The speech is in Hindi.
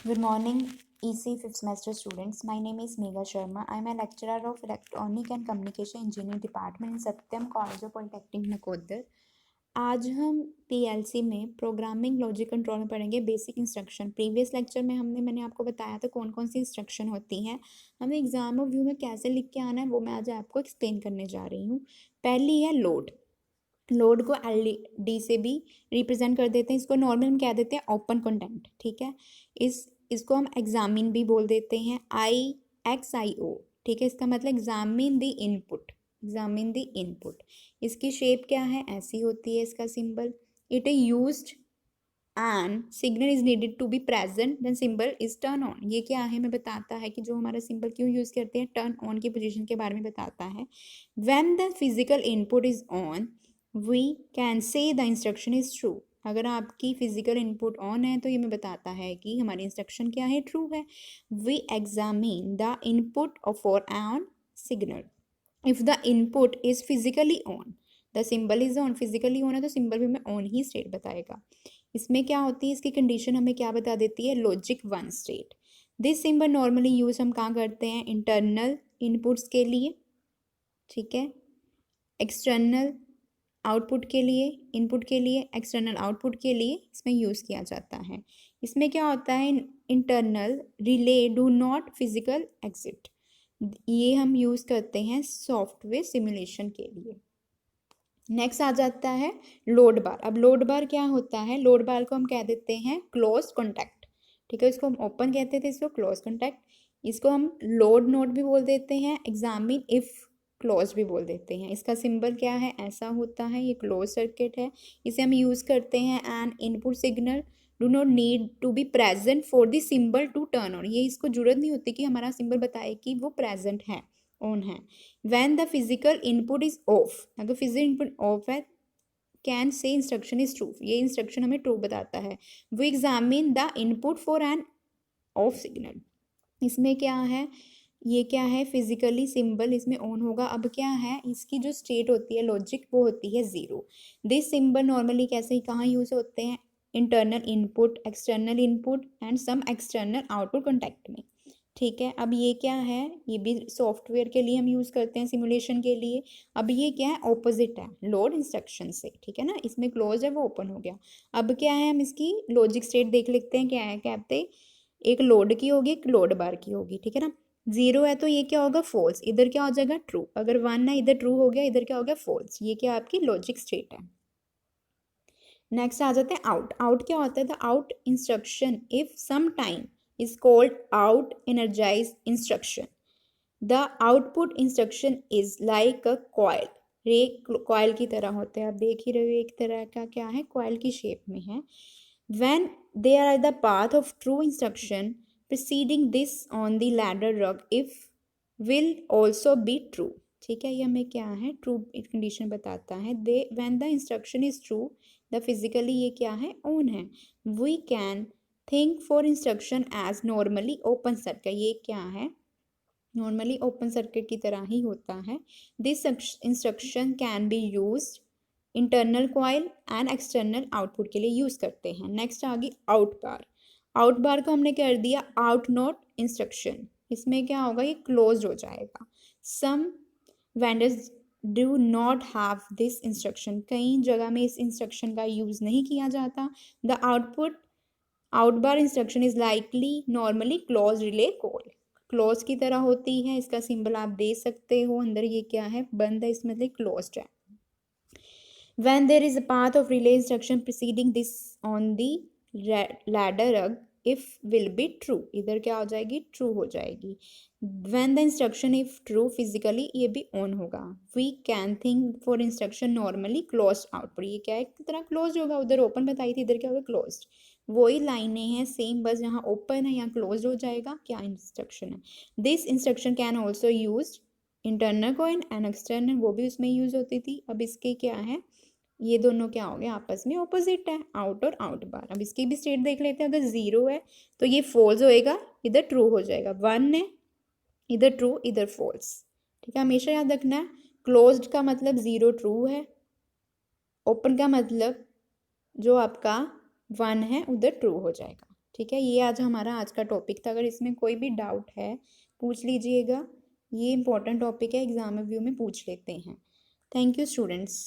Good morning, EC 5th semester students. My name is Megha Sharma. I am a lecturer of Electronic and Communication Engineering Department in Satyam College of Polytechnic Nakodar. आज हम PLC में प्रोग्रामिंग लॉजिक कंट्रोल में पढ़ेंगे बेसिक इंस्ट्रक्शन। प्रीवियस लेक्चर में मैंने आपको बताया था कौन कौन सी इंस्ट्रक्शन होती हैं, हमें एग्जाम व्यू में कैसे लिख के आना है वो मैं आज आपको एक्सप्लेन करने जा रही हूँ। पहली है लोड। लोड को LD से भी रिप्रेजेंट कर देते हैं, इसको नॉर्मल हम कह देते हैं ओपन कंटेंट। ठीक है, इसको हम एग्जामिन भी बोल देते हैं, IXIO। ठीक है, इसका मतलब examine the input, examine the input. इसकी शेप क्या है, ऐसी होती है इसका symbol. It is used and signal is needed to be present then symbol is turn on. ये क्या है, हमें बताता है कि जो हमारा सिंबल क्यों यूज करते हैं, टर्न ऑन की पोजीशन के बारे में बताता है। When the physical input is on we can say the instruction is true. अगर आपकी फिजिकल इनपुट ऑन है तो ये हमें बताता है कि हमारी इंस्ट्रक्शन क्या है, ट्रू है। We examine the input for on signal. If the input is physically on, the symbol is on, physically on है तो सिंबल भी हमें ऑन ही स्टेट बताएगा। इसमें क्या होती है, इसकी कंडीशन हमें क्या बता देती है, logic 1 state. This symbol normally use हम कहाँ करते हैं, इंटरनल इनपुट्स के लिए। ठीक है, एक्सटर्नल आउटपुट के लिए, इनपुट के लिए, एक्सटर्नल आउटपुट के लिए इसमें यूज़ किया जाता है। इसमें क्या होता है, internal relay do not physical exit, ये हम यूज़ करते हैं सॉफ्टवेयर सिमुलेशन के लिए। नेक्स्ट आ जाता है लोड बार। अब लोड बार क्या होता है, लोड बार को हम कह देते हैं क्लोज कॉन्टैक्ट। ठीक है, इसको हम ओपन कहते थे, इसको क्लोज कॉन्टैक्ट। इसको हम लोड नोड भी बोल देते हैं, एग्जामिन इफ क्लोज भी बोल देते हैं। इसका सिंबल क्या है, ऐसा होता है, ये क्लोज सर्किट है। इसे हम यूज़ करते हैं and input signal do not need to be present for the symbol to turn on. ये इसको जरूरत नहीं होती कि हमारा सिंबल बताए कि वो प्रेजेंट है, ऑन है। When the physical input is off, अगर फिजिकल इनपुट ऑफ है, can say instruction is true, ये इंस्ट्रक्शन हमें ट्रू बताता है। वो examine the input for an off signal. इसमें क्या है, ये क्या है, फिजिकली सिंबल इसमें ऑन होगा। अब क्या है, इसकी जो स्टेट होती है लॉजिक वो होती है 0। दिस सिंबल नॉर्मली कैसे ही कहाँ यूज होते हैं, internal input, external input and some external output contact में। ठीक है, अब ये क्या है, ये भी सॉफ्टवेयर के लिए हम यूज़ करते हैं, सिमुलेशन के लिए। अब ये क्या है, ऑपोजिट है लोड इंस्ट्रक्शन से। ठीक है ना, इसमें क्लोज है वो ओपन हो गया। अब क्या है, हम इसकी लॉजिक स्टेट देख लेते हैं, क्या है, कहते एक लोड की होगी, एक लोड बार की होगी। ठीक है ना, 0 है तो ये क्या होगा, फॉल्स, इधर क्या हो जाएगा, ट्रू। अगर 1 है, इधर ट्रू हो गया, इधर क्या हो गया, फॉल्स। ये क्या आपकी लॉजिक स्टेट है। नेक्स्ट आ जाते हैं आउट। आउट क्या होता है, the out instruction if some time is called out energize instruction. The output instruction is like a coil. रे कॉयल की तरह होते हैं, आप देख ही रहे हो, एक तरह का क्या है, कॉयल की शेप में है। When there are the path of true instruction preceding this on the ladder rung if will also be true. ठीक है, ये हमें क्या है, ट्रू कंडीशन बताता है। They when the instruction is true the physically ये क्या है, ऑन है। We can think for instruction as normally open circuit, ये क्या है, नॉर्मली ओपन सर्किट की तरह ही होता है। This instruction can be used internal coil and external output के लिए यूज करते हैं। नेक्स्ट आ गई आउट बार। आउट बार को हमने कर दिया आउट नोट इंस्ट्रक्शन, इसमें क्या होगा, ये क्लोज हो जाएगा। Some vendors do not have this instruction, कई जगह में इस इंस्ट्रक्शन का यूज नहीं किया जाता। The output out bar instruction is likely normally close relay call, close की तरह होती है। इसका सिंबल आप दे सकते हो, अंदर ये क्या है, बंद है, इसमें मतलब क्लोज्ड है। When there is a path of relay instruction preceding this on the ladder rung if will be true, इधर क्या हो जाएगी, ट्रू हो जाएगी। When the instruction if true physically ये भी ऑन होगा। We can think for instruction normally closed output, ये क्या है, एक तरह क्लोज होगा, उधर ओपन बताई थी, इधर क्या होगा, क्लोज्ड। वही लाइनें हैं सेम, बस यहाँ ओपन है, यहाँ क्लोज हो जाएगा, क्या इंस्ट्रक्शन है। This instruction can also use internal coin and external, वो भी उसमें यूज होती थी। अब इसके क्या है, ये दोनों क्या हो गए, आपस में ऑपोजिट है, आउट और आउट बार। अब इसकी भी स्टेट देख लेते हैं, अगर 0 है तो ये फॉल्स होएगा, इधर ट्रू हो जाएगा। 1 है, इधर ट्रू, इधर फॉल्स। ठीक है, हमेशा याद रखना है, क्लोज्ड का मतलब 0 ट्रू है, ओपन का मतलब जो आपका 1 है उधर ट्रू हो जाएगा। ठीक है, ये आज हमारा आज का टॉपिक था। अगर इसमें कोई भी डाउट है पूछ लीजिएगा। ये इंपॉर्टेंट टॉपिक है, एग्जाम रिव्यू में पूछ लेते हैं। Thank you students.